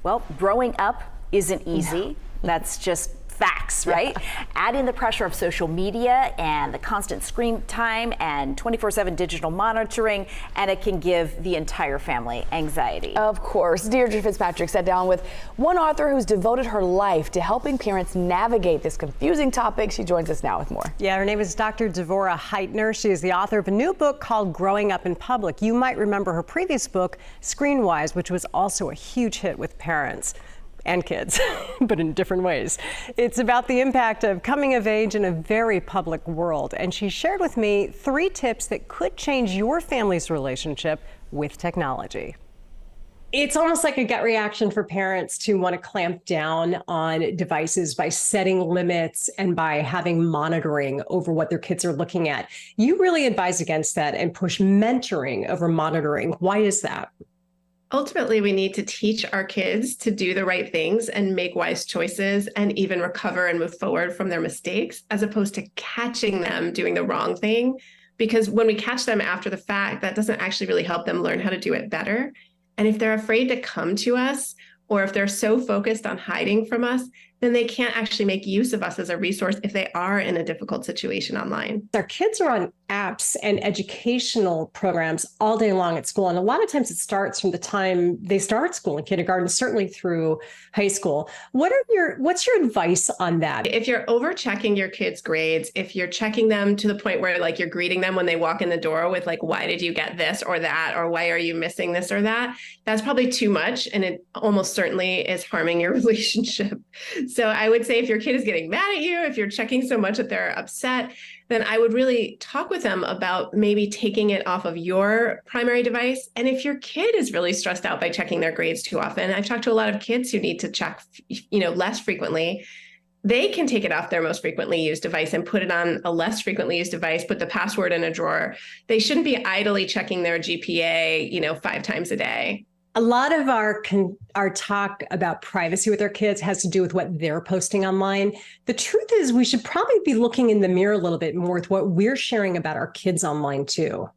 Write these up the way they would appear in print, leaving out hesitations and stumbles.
Well, growing up isn't easy. That's just facts, right? Adding the pressure of social media and the constant screen time and 24/7 digital monitoring, and it can give the entire family anxiety. Of course. Deirdre Fitzpatrick sat down with one author who's devoted her life to helping parents navigate this confusing topic. She joins us now with more. Yeah, her name is Dr. Devorah Heitner. She is the author of a new book called Growing Up in Public. You might remember her previous book, Screenwise, which was also a huge hit with parents and kids, but in different ways. It's about the impact of coming of age in a very public world. And she shared with me 3 tips that could change your family's relationship with technology. It's almost like a gut reaction for parents to want to clamp down on devices by setting limits and by having monitoring over what their kids are looking at. You really advise against that and push mentoring over monitoring. Why is that? Ultimately, we need to teach our kids to do the right things and make wise choices and even recover and move forward from their mistakes, as opposed to catching them doing the wrong thing. Because when we catch them after the fact, that doesn't actually really help them learn how to do it better. And if they're afraid to come to us, or if they're so focused on hiding from us, then they can't actually make use of us as a resource if they are in a difficult situation online. Our kids are on apps and educational programs all day long at school. And a lot of times it starts from the time they start school in kindergarten, certainly through high school. What's your advice on that? If you're over checking your kids' grades, if you're checking them to the point where like you're greeting them when they walk in the door with like, why did you get this or that? Or why are you missing this or that? That's probably too much. And it almost certainly is harming your relationship. So I would say if your kid is getting mad at you, if you're checking so much that they're upset, then I would really talk with them about maybe taking it off of your primary device. And if your kid is really stressed out by checking their grades too often, I've talked to a lot of kids who need to check, less frequently. They can take it off their most frequently used device and put it on a less frequently used device, put the password in a drawer. They shouldn't be idly checking their GPA, 5 times a day. A lot of our talk about privacy with our kids has to do with what they're posting online. The truth is we should probably be looking in the mirror a little bit more with what we're sharing about our kids online too.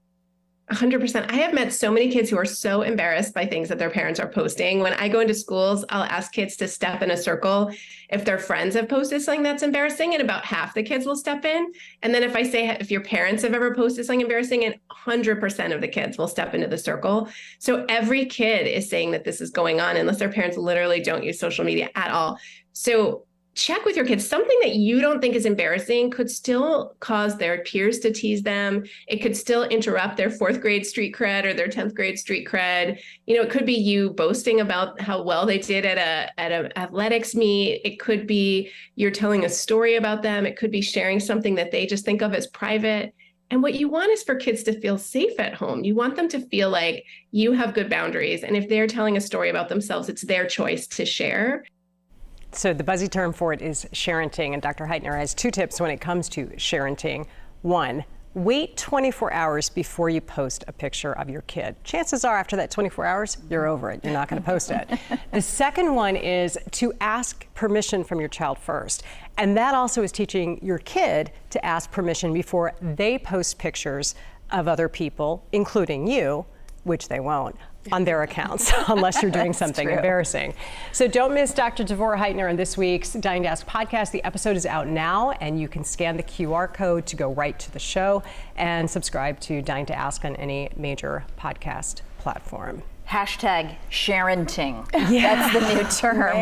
100%. I have met so many kids who are so embarrassed by things that their parents are posting. When I go into schools, I'll ask kids to step in a circle if their friends have posted something that's embarrassing, and about half the kids will step in. And then if I say, if your parents have ever posted something embarrassing, and 100% of the kids will step into the circle. So every kid is saying that this is going on unless their parents literally don't use social media at all. So check with your kids. Something that you don't think is embarrassing could still cause their peers to tease them. It could still interrupt their 4th grade street cred or their 10th grade street cred. It could be you boasting about how well they did at an athletics meet. It could be you're telling a story about them. It could be sharing something that they just think of as private. And what you want is for kids to feel safe at home. You want them to feel like you have good boundaries. And if they're telling a story about themselves, it's their choice to share. So the buzzy term for it is sharenting, and Dr. Heitner has 2 tips when it comes to sharenting. 1, wait 24 hours before you post a picture of your kid. Chances are after that 24 hours, you're over it. You're not going to post it. The second one is to ask permission from your child first. And that also is teaching your kid to ask permission before they post pictures of other people, including you, which they won't, on their accounts, unless you're doing something embarrassing. So don't miss Dr. Devorah Heitner on this week's Dying to Ask podcast. The episode is out now, and you can scan the QR code to go right to the show and subscribe to Dying to Ask on any major podcast platform. #sharenting. Yeah. That's the new term.